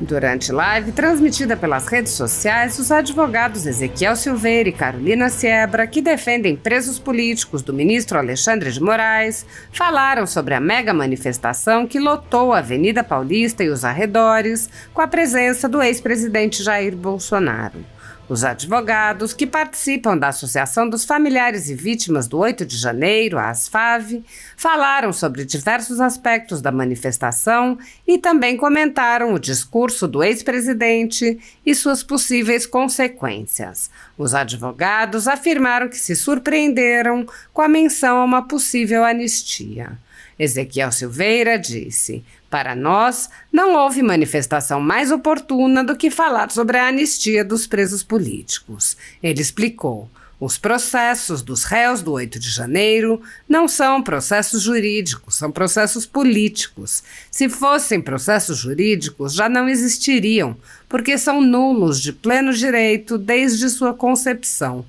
Durante live transmitida pelas redes sociais, os advogados Ezequiel Silveira e Carolina Siebra, que defendem presos políticos do ministro Alexandre de Moraes, falaram sobre a mega manifestação que lotou a Avenida Paulista e os arredores, com a presença do ex-presidente Jair Bolsonaro. Os advogados, que participam da Associação dos Familiares e Vítimas do 8 de Janeiro, a ASFAV, falaram sobre diversos aspectos da manifestação e também comentaram o discurso do ex-presidente e suas possíveis consequências. Os advogados afirmaram que se surpreenderam com a menção a uma possível anistia. Ezequiel Silveira disse: "Para nós, não houve manifestação mais oportuna do que falar sobre a anistia dos presos políticos." Ele explicou: "Os processos dos réus do 8 de janeiro não são processos jurídicos, são processos políticos. Se fossem processos jurídicos, já não existiriam, porque são nulos de pleno direito desde sua concepção.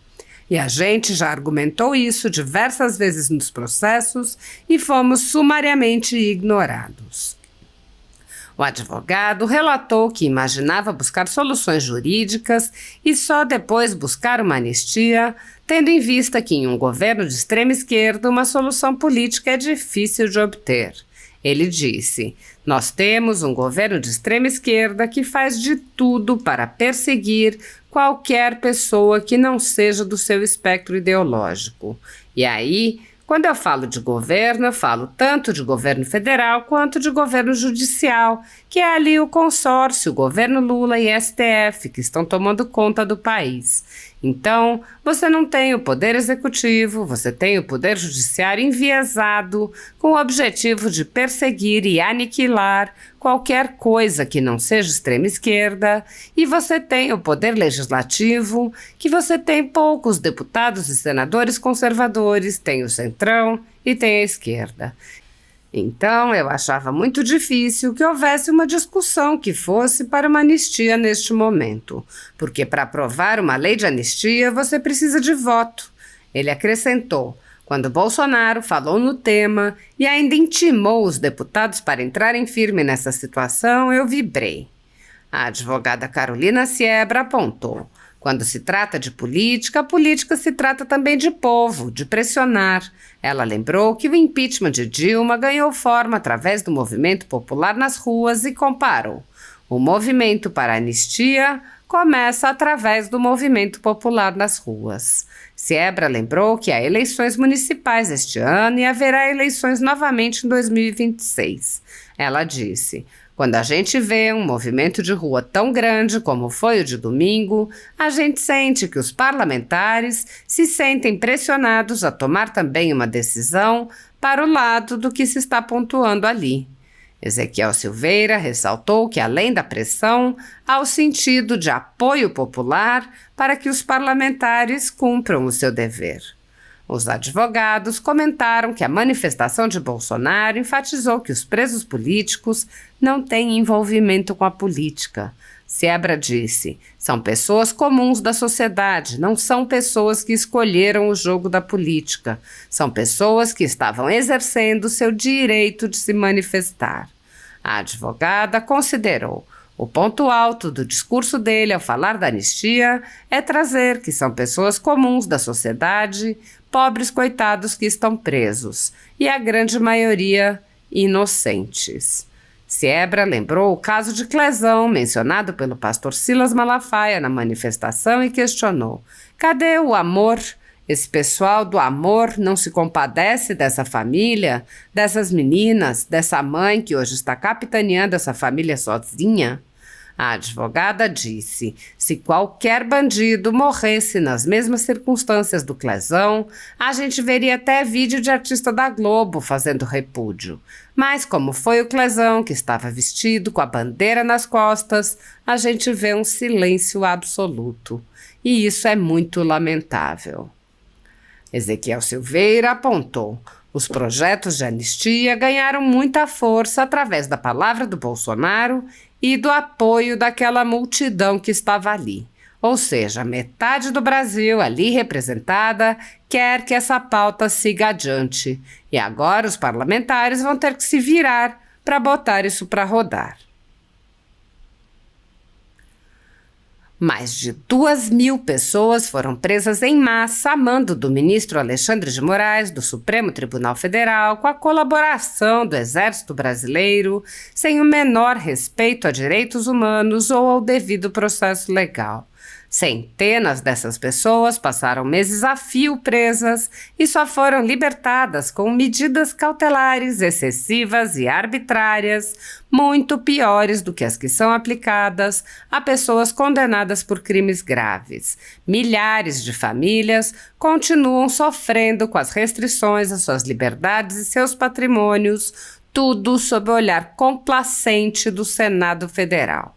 E a gente já argumentou isso diversas vezes nos processos e fomos sumariamente ignorados." O advogado relatou que imaginava buscar soluções jurídicas e só depois buscar uma anistia, tendo em vista que em um governo de extrema esquerda uma solução política é difícil de obter. Ele disse: "Nós temos um governo de extrema esquerda que faz de tudo para perseguir qualquer pessoa que não seja do seu espectro ideológico. E aí, quando eu falo de governo, eu falo tanto de governo federal quanto de governo judicial, que é ali o consórcio, o governo Lula e STF, que estão tomando conta do país. Então, você não tem o poder executivo, você tem o poder judiciário enviesado, com o objetivo de perseguir e aniquilar qualquer coisa que não seja extrema esquerda, e você tem o poder legislativo, que você tem poucos deputados e senadores conservadores, tem o centrão e tem a esquerda. Então, eu achava muito difícil que houvesse uma discussão que fosse para uma anistia neste momento, porque para aprovar uma lei de anistia você precisa de voto." Ele acrescentou: "Quando Bolsonaro falou no tema e ainda intimou os deputados para entrarem firme nessa situação, eu vibrei." A advogada Carolina Siebra apontou: "Quando se trata de política, a política se trata também de povo, de pressionar." Ela lembrou que o impeachment de Dilma ganhou forma através do movimento popular nas ruas e comparou: "O movimento para a anistia começa através do movimento popular nas ruas." Siebra lembrou que há eleições municipais este ano e haverá eleições novamente em 2026. Ela disse: "Quando a gente vê um movimento de rua tão grande como foi o de domingo, a gente sente que os parlamentares se sentem pressionados a tomar também uma decisão para o lado do que se está pontuando ali." Ezequiel Silveira ressaltou que, além da pressão, há o sentido de apoio popular para que os parlamentares cumpram o seu dever. Os advogados comentaram que a manifestação de Bolsonaro enfatizou que os presos políticos não têm envolvimento com a política. Siebra disse: "São pessoas comuns da sociedade, não são pessoas que escolheram o jogo da política. São pessoas que estavam exercendo seu direito de se manifestar." A advogada considerou: "O ponto alto do discurso dele ao falar da anistia é trazer que são pessoas comuns da sociedade, pobres coitados que estão presos, e a grande maioria inocentes." Siebra lembrou o caso de Clezão, mencionado pelo pastor Silas Malafaia na manifestação, e questionou: "Cadê o amor? Esse pessoal do amor não se compadece dessa família, dessas meninas, dessa mãe que hoje está capitaneando essa família sozinha?" A advogada disse: "Se qualquer bandido morresse nas mesmas circunstâncias do Clezão, a gente veria até vídeo de artista da Globo fazendo repúdio. Mas como foi o Clezão que estava vestido com a bandeira nas costas, a gente vê um silêncio absoluto. E isso é muito lamentável." Ezequiel Silveira apontou: "Os projetos de anistia ganharam muita força através da palavra do Bolsonaro e do apoio daquela multidão que estava ali. Ou seja, metade do Brasil ali representada quer que essa pauta siga adiante. E agora os parlamentares vão ter que se virar para botar isso para rodar." Mais de 2.000 pessoas foram presas em massa a mando do ministro Alexandre de Moraes, do Supremo Tribunal Federal, com a colaboração do Exército Brasileiro, sem o menor respeito a direitos humanos ou ao devido processo legal. Centenas dessas pessoas passaram meses a fio presas e só foram libertadas com medidas cautelares excessivas e arbitrárias, muito piores do que as que são aplicadas a pessoas condenadas por crimes graves. Milhares de famílias continuam sofrendo com as restrições às suas liberdades e seus patrimônios, tudo sob o olhar complacente do Senado Federal.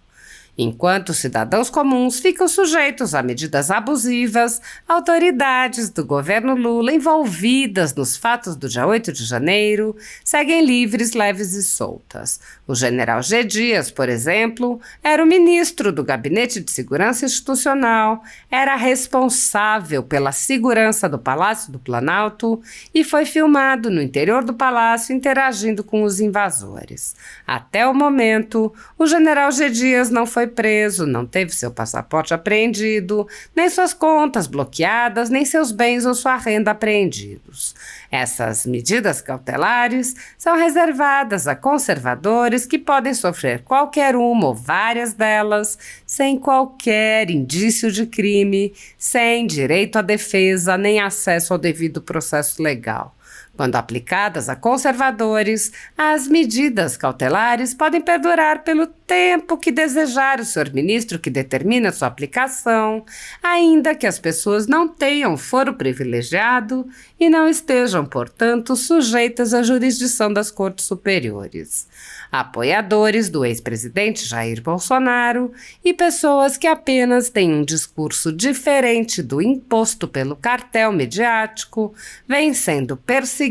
Enquanto cidadãos comuns ficam sujeitos a medidas abusivas, autoridades do governo Lula envolvidas nos fatos do dia 8 de janeiro seguem livres, leves e soltas. O general G. Dias, por exemplo, era o ministro do Gabinete de Segurança Institucional, era responsável pela segurança do Palácio do Planalto e foi filmado no interior do palácio interagindo com os invasores. Até o momento, o general G. Dias não foi preso, não teve seu passaporte apreendido, nem suas contas bloqueadas, nem seus bens ou sua renda apreendidos. Essas medidas cautelares são reservadas a conservadores que podem sofrer qualquer uma ou várias delas sem qualquer indício de crime, sem direito à defesa nem acesso ao devido processo legal. Quando aplicadas a conservadores, as medidas cautelares podem perdurar pelo tempo que desejar o senhor ministro que determina sua aplicação, ainda que as pessoas não tenham foro privilegiado e não estejam, portanto, sujeitas à jurisdição das cortes superiores. Apoiadores do ex-presidente Jair Bolsonaro e pessoas que apenas têm um discurso diferente do imposto pelo cartel mediático vêm sendo perseguidos,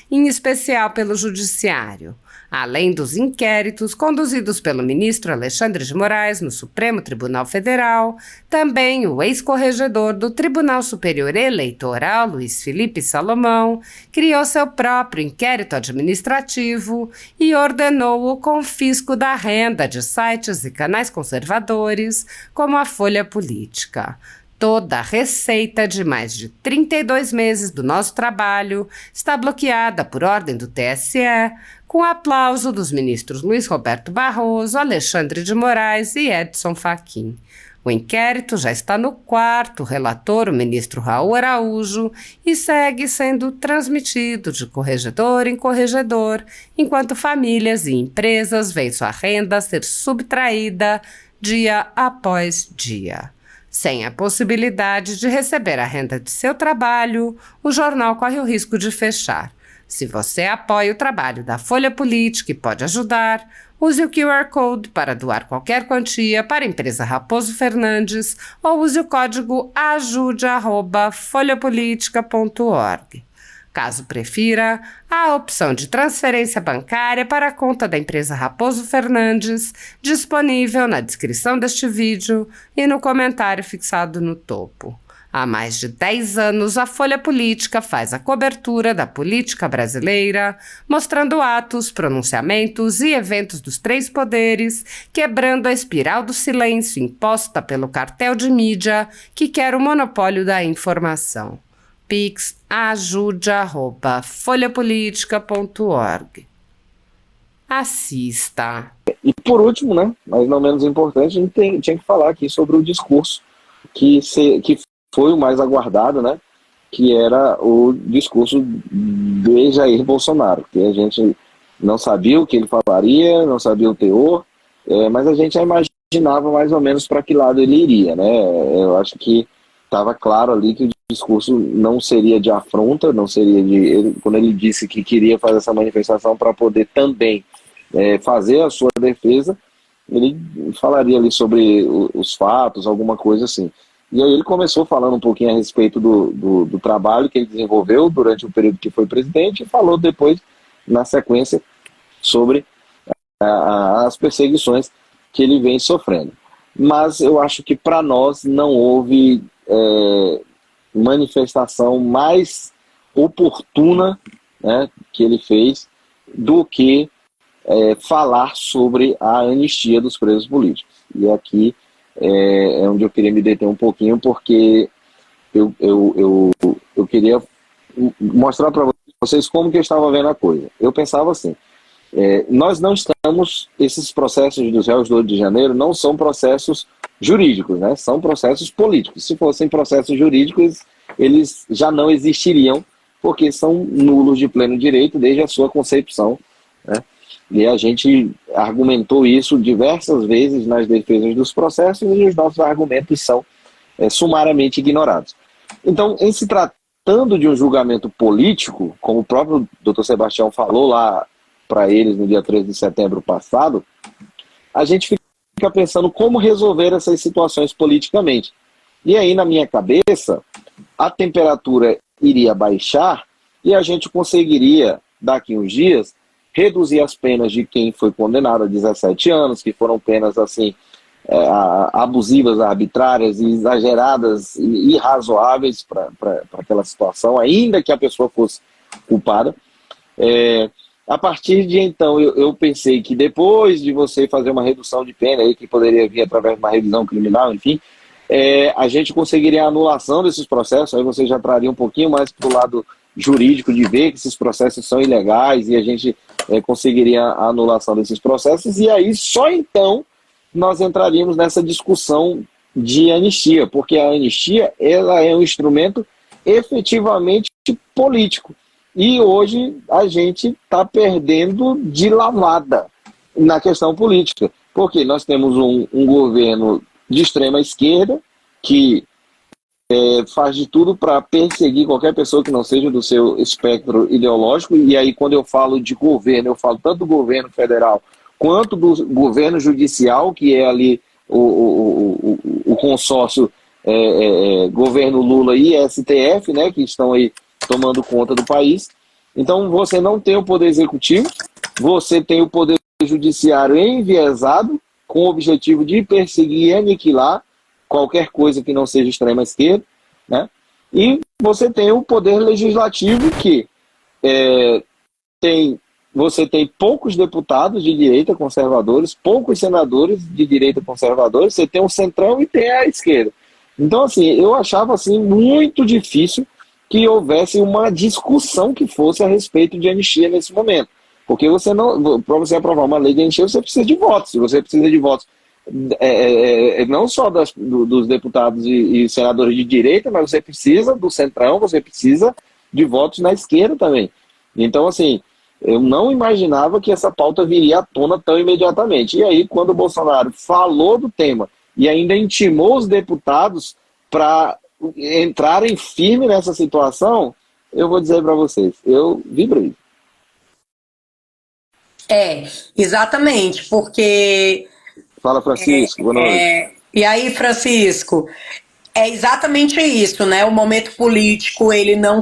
em especial pelo judiciário. Além dos inquéritos conduzidos pelo ministro Alexandre de Moraes no Supremo Tribunal Federal, também o ex-corregedor do Tribunal Superior Eleitoral, Luiz Felipe Salomão, criou seu próprio inquérito administrativo e ordenou o confisco da renda de sites e canais conservadores, como a Folha Política. Toda a receita de mais de 32 meses do nosso trabalho está bloqueada por ordem do TSE, com aplauso dos ministros Luiz Roberto Barroso, Alexandre de Moraes e Edson Fachin. O inquérito já está no quarto relator, o ministro Raul Araújo, e segue sendo transmitido de corregedor em corregedor, enquanto famílias e empresas veem sua renda ser subtraída dia após dia. Sem a possibilidade de receber a renda de seu trabalho, o jornal corre o risco de fechar. Se você apoia o trabalho da Folha Política e pode ajudar, use o QR Code para doar qualquer quantia para a empresa Raposo Fernandes ou use o código ajude@folhapolitica.org. Caso prefira, há a opção de transferência bancária para a conta da empresa Raposo Fernandes, disponível na descrição deste vídeo e no comentário fixado no topo. Há mais de 10 anos, a Folha Política faz a cobertura da política brasileira, mostrando atos, pronunciamentos e eventos dos três poderes, quebrando a espiral do silêncio imposta pelo cartel de mídia que quer o monopólio da informação. Pix ajude@folhapolitica.org. Assista. E por último, né, mas não menos importante, a gente tinha que falar aqui sobre o discurso que foi o mais aguardado, né, que era o discurso de Jair Bolsonaro, que a gente não sabia o que ele falaria, não sabia o teor, mas a gente já imaginava mais ou menos para que lado ele iria, né? Eu acho que estava claro ali que o discurso não seria de afronta, não seria quando ele disse que queria fazer essa manifestação para poder também fazer a sua defesa, ele falaria ali sobre os fatos, alguma coisa assim. E aí ele começou falando um pouquinho a respeito do trabalho que ele desenvolveu durante o período que foi presidente e falou depois, na sequência, sobre as perseguições que ele vem sofrendo. Mas eu acho que para nós não houve manifestação mais oportuna, né, que ele fez do que falar sobre a anistia dos presos políticos. E aqui é onde eu queria me deter um pouquinho, porque eu queria mostrar para vocês como que eu estava vendo a coisa. Eu pensava assim, nós não estamos, esses processos dos réus do 8 de janeiro não são processos jurídicos, né? São processos políticos. Se fossem processos jurídicos, eles já não existiriam, porque são nulos de pleno direito desde a sua concepção, né? E a gente argumentou isso diversas vezes nas defesas dos processos e os nossos argumentos são sumariamente ignorados. Então, em se tratando de um julgamento político, como o próprio Dr. Sebastião falou lá para eles no dia 13 de setembro passado, a gente fica pensando como resolver essas situações politicamente. E aí, na minha cabeça, a temperatura iria baixar e a gente conseguiria, daqui uns dias, reduzir as penas de quem foi condenado a 17 anos, que foram penas assim abusivas, arbitrárias, exageradas e irrazoáveis para aquela situação, ainda que a pessoa fosse culpada. A partir de então, eu pensei que depois de você fazer uma redução de pena, aí, que poderia vir através de uma revisão criminal, enfim, a gente conseguiria a anulação desses processos, aí você já traria um pouquinho mais para o lado jurídico de ver que esses processos são ilegais e a gente conseguiria a anulação desses processos, e aí só então nós entraríamos nessa discussão de anistia, porque a anistia ela é um instrumento efetivamente político. E hoje a gente está perdendo de lavada na questão política, porque nós temos um governo de extrema esquerda que faz de tudo para perseguir qualquer pessoa que não seja do seu espectro ideológico, e aí quando eu falo de governo, eu falo tanto do governo federal quanto do governo judicial, que é ali o consórcio governo Lula e STF, né, que estão aí tomando conta do país. Então você não tem o poder executivo, você tem o poder judiciário enviesado, com o objetivo de perseguir e aniquilar qualquer coisa que não seja extrema esquerda, né? E você tem o poder legislativo que você tem poucos deputados de direita conservadores, poucos senadores de direita conservadores, você tem um centrão e tem a esquerda. Então, assim, eu achava assim, muito difícil que houvesse uma discussão que fosse a respeito de anistia nesse momento. Porque para você aprovar uma lei de anistia, você precisa de votos. Se você precisa de votos não só dos deputados e senadores de direita, mas você precisa do centrão, você precisa de votos na esquerda também. Então, assim, eu não imaginava que essa pauta viria à tona tão imediatamente. E aí, quando o Bolsonaro falou do tema e ainda intimou os deputados para entrarem firme nessa situação, eu vou dizer para vocês, eu vibrei. Exatamente, porque... Fala, Francisco, boa noite. E aí, Francisco, é exatamente isso, né? O momento político, ele não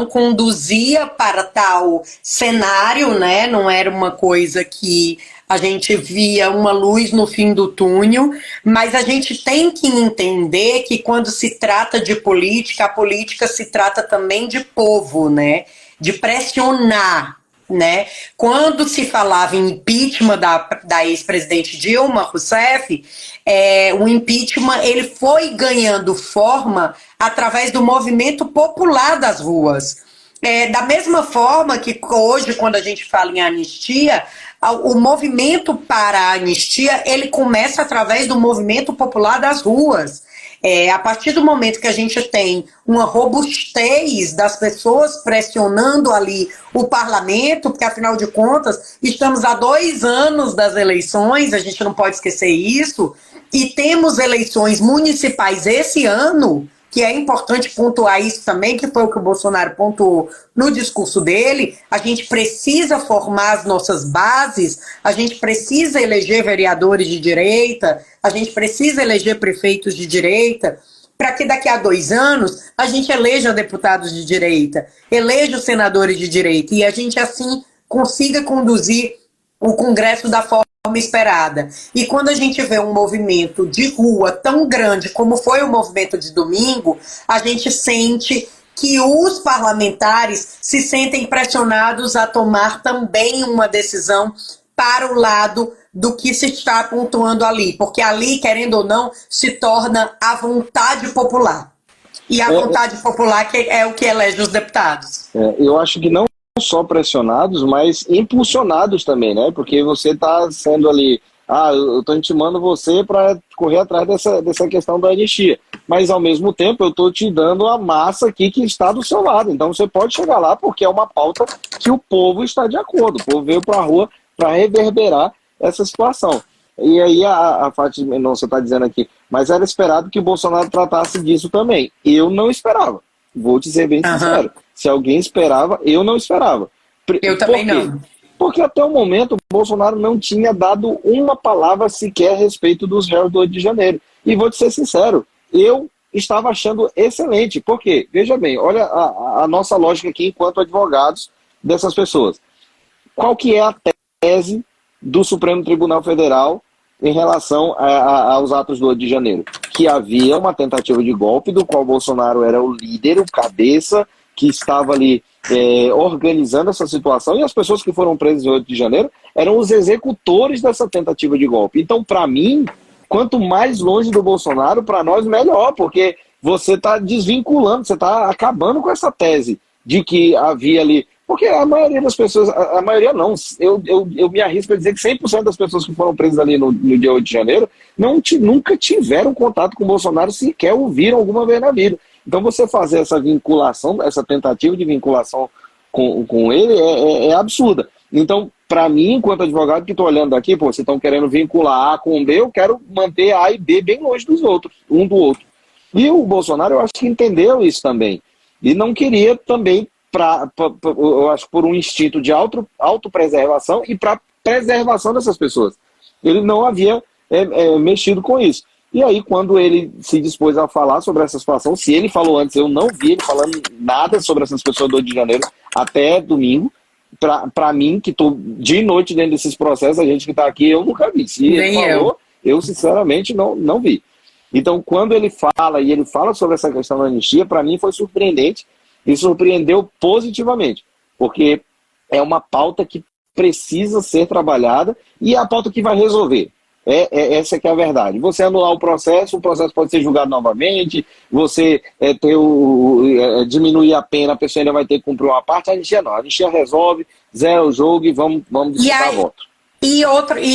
conduzia para tal cenário, né? Não era uma coisa que a gente via uma luz no fim do túnel, mas a gente tem que entender que quando se trata de política, a política se trata também de povo, né? De pressionar, né? Quando se falava em impeachment da ex-presidente Dilma Rousseff, o impeachment ele foi ganhando forma através do movimento popular das ruas. Da mesma forma que hoje, quando a gente fala em anistia, o movimento para a anistia ele começa através do movimento popular das ruas. A partir do momento que a gente tem uma robustez das pessoas pressionando ali o parlamento, porque afinal de contas estamos há 2 anos das eleições, a gente não pode esquecer isso, e temos eleições municipais esse ano, que é importante pontuar isso também, que foi o que o Bolsonaro pontuou no discurso dele. A gente precisa formar as nossas bases, a gente precisa eleger vereadores de direita, a gente precisa eleger prefeitos de direita, para que daqui a 2 anos a gente eleja deputados de direita, eleja os senadores de direita, e a gente assim consiga conduzir o Congresso da forma esperada. E quando a gente vê um movimento de rua tão grande como foi o movimento de domingo, a gente sente que os parlamentares se sentem pressionados a tomar também uma decisão para o lado do que se está pontuando ali, porque ali, querendo ou não, se torna a vontade popular. E a vontade popular que é o que elege os deputados. Eu acho que não só pressionados, mas impulsionados também, né? Porque você está sendo ali, eu estou intimando você para correr atrás dessa questão da anistia. Mas, ao mesmo tempo, eu estou te dando a massa aqui que está do seu lado. Então, você pode chegar lá porque é uma pauta que o povo está de acordo. O povo veio para a rua para reverberar essa situação. E aí, a Fátima, não, você está dizendo aqui, mas era esperado que o Bolsonaro tratasse disso também. Eu não esperava. Vou te ser bem sincero. Se alguém esperava, eu não esperava. Eu também não. Porque até o momento o Bolsonaro não tinha dado uma palavra sequer a respeito dos réus do 8 de janeiro. E vou te ser sincero, eu estava achando excelente. Por quê? Veja bem, olha a nossa lógica aqui enquanto advogados dessas pessoas. Qual que é a tese do Supremo Tribunal Federal em relação aos atos do 8 de janeiro? Que havia uma tentativa de golpe do qual Bolsonaro era o líder, o cabeça, que estava ali organizando essa situação, e as pessoas que foram presas em 8 de janeiro eram os executores dessa tentativa de golpe. Então, para mim, quanto mais longe do Bolsonaro, para nós, melhor, porque você está desvinculando, você está acabando com essa tese de que havia ali... Porque a maioria das pessoas, a maioria não, eu me arrisco a dizer que 100% das pessoas que foram presas ali no dia 8 de janeiro nunca tiveram contato com o Bolsonaro, sequer ouviram alguma vez na vida. Então você fazer essa vinculação, essa tentativa de vinculação com ele é absurda. Então, para mim, enquanto advogado que estou olhando aqui, vocês estão querendo vincular A com B, eu quero manter A e B bem longe dos outros, um do outro. E o Bolsonaro, eu acho que entendeu isso também. E não queria também, eu acho, por um instinto de autopreservação e para preservação dessas pessoas. Ele não havia mexido com isso. E aí, quando ele se dispôs a falar sobre essa situação, se ele falou antes, eu não vi ele falando nada sobre essas pessoas do 8 de janeiro até domingo. Para mim, que estou de noite dentro desses processos, a gente que está aqui, eu nunca vi. Se ele falou, eu sinceramente não vi. Então, quando ele fala sobre essa questão da anistia, para mim foi surpreendente e surpreendeu positivamente, porque é uma pauta que precisa ser trabalhada e é a pauta que vai resolver. Essa que é a verdade. Você anular o processo pode ser julgado novamente, você diminuir a pena, a pessoa ainda vai ter que cumprir uma parte, a anistia não. A anistia resolve, zera o jogo e vamos disputar a voto. E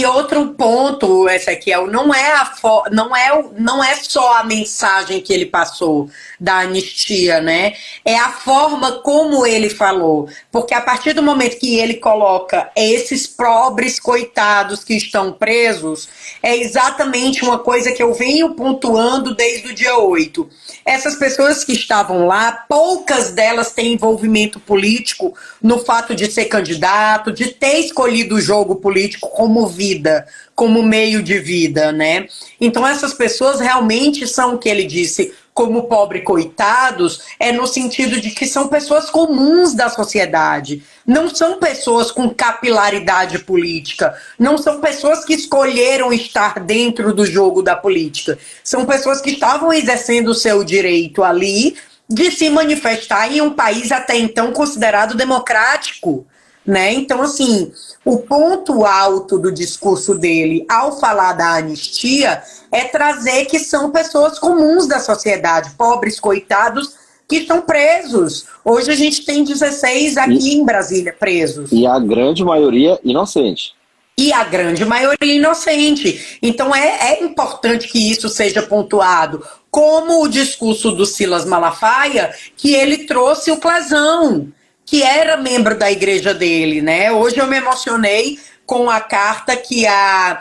outro ponto, Ezequiel, não é só a mensagem que ele passou da anistia, né? É a forma como ele falou. Porque a partir do momento que ele coloca esses pobres coitados que estão presos, é exatamente uma coisa que eu venho pontuando desde o dia 8. Essas pessoas que estavam lá, poucas delas têm envolvimento político no fato de ser candidato, de ter escolhido o jogo político como vida, como meio de vida, né? Então essas pessoas realmente são o que ele disse, como pobre coitados, no sentido de que são pessoas comuns da sociedade, não são pessoas com capilaridade política, não são pessoas que escolheram estar dentro do jogo da política, são pessoas que estavam exercendo o seu direito ali de se manifestar em um país até então considerado democrático, né? Então, assim, o ponto alto do discurso dele ao falar da anistia é trazer que são pessoas comuns da sociedade, pobres coitados que estão presos. Hoje a gente tem 16 aqui em Brasília presos. E a grande maioria inocente. E a grande maioria inocente. Então é importante que isso seja pontuado. Como o discurso do Silas Malafaia, que ele trouxe o Clazão, que era membro da igreja dele, né? Hoje eu me emocionei com a carta que a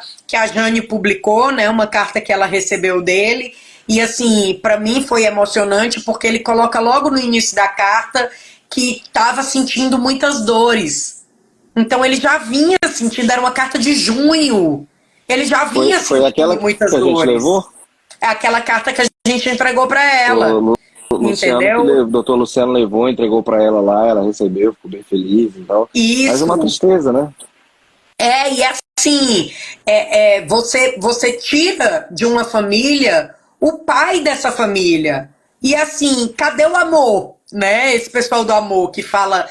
Jane publicou, né? Uma carta que ela recebeu dele. E assim, para mim foi emocionante porque ele coloca logo no início da carta que estava sentindo muitas dores. Então ele já vinha sentindo, era uma carta de junho. Ele já vinha sentindo muitas dores. A gente levou? É aquela carta que a gente entregou para ela. O doutor Luciano levou, entregou para ela lá, ela recebeu, ficou bem feliz e tal. Isso. Mas é uma tristeza, né? E assim, você tira de uma família o pai dessa família. E assim, cadê o amor? né? Esse pessoal do amor que fala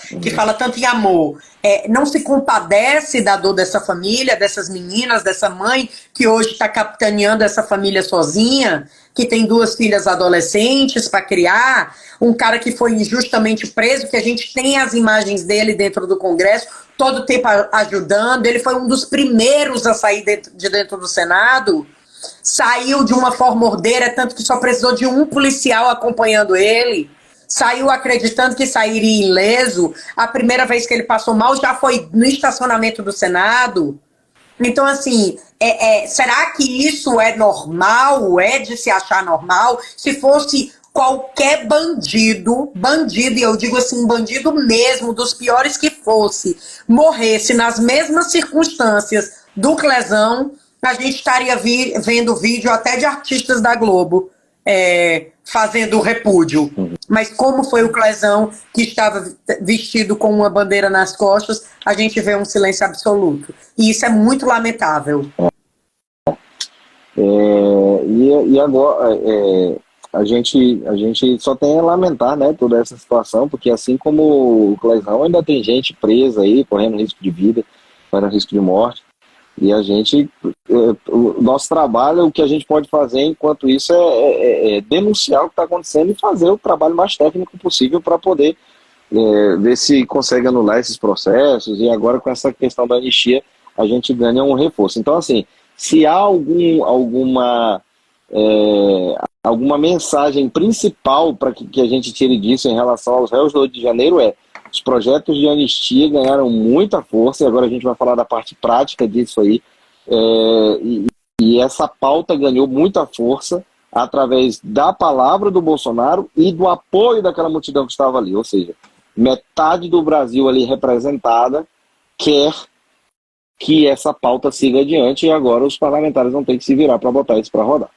tanto em amor, não se compadece da dor dessa família, dessas meninas, dessa mãe que hoje está capitaneando essa família sozinha, que tem 2 filhas adolescentes para criar, um cara que foi injustamente preso, que a gente tem as imagens dele dentro do Congresso, todo o tempo ajudando. Ele foi um dos primeiros a sair de dentro do Senado, saiu de uma forma ordeira, tanto que só precisou de um policial acompanhando ele. Saiu acreditando que sairia ileso. A primeira vez que ele passou mal já foi no estacionamento do Senado. Então, assim, será que isso é normal? É de se achar normal? Se fosse qualquer bandido, e eu digo assim, bandido mesmo, dos piores que fosse, morresse nas mesmas circunstâncias do Clezão, a gente estaria vendo vídeo até de artistas da Globo fazendo repúdio. Mas como foi o Clezão, que estava vestido com uma bandeira nas costas, a gente vê um silêncio absoluto. E isso é muito lamentável. E agora, a gente só tem a lamentar, né, toda essa situação, porque assim como o Clezão, ainda tem gente presa aí, correndo risco de vida, correndo risco de morte. E a gente, o nosso trabalho, o que a gente pode fazer enquanto isso é denunciar o que está acontecendo e fazer o trabalho mais técnico possível para poder ver se consegue anular esses processos. E agora com essa questão da anistia a gente ganha um reforço. Então, assim, se há alguma mensagem principal para que a gente tire disso em relação aos réus do 8 de janeiro os projetos de anistia ganharam muita força, e agora a gente vai falar da parte prática disso aí, e essa pauta ganhou muita força através da palavra do Bolsonaro e do apoio daquela multidão que estava ali, ou seja, metade do Brasil ali representada quer que essa pauta siga adiante, e agora os parlamentares vão ter que se virar para botar isso para rodar.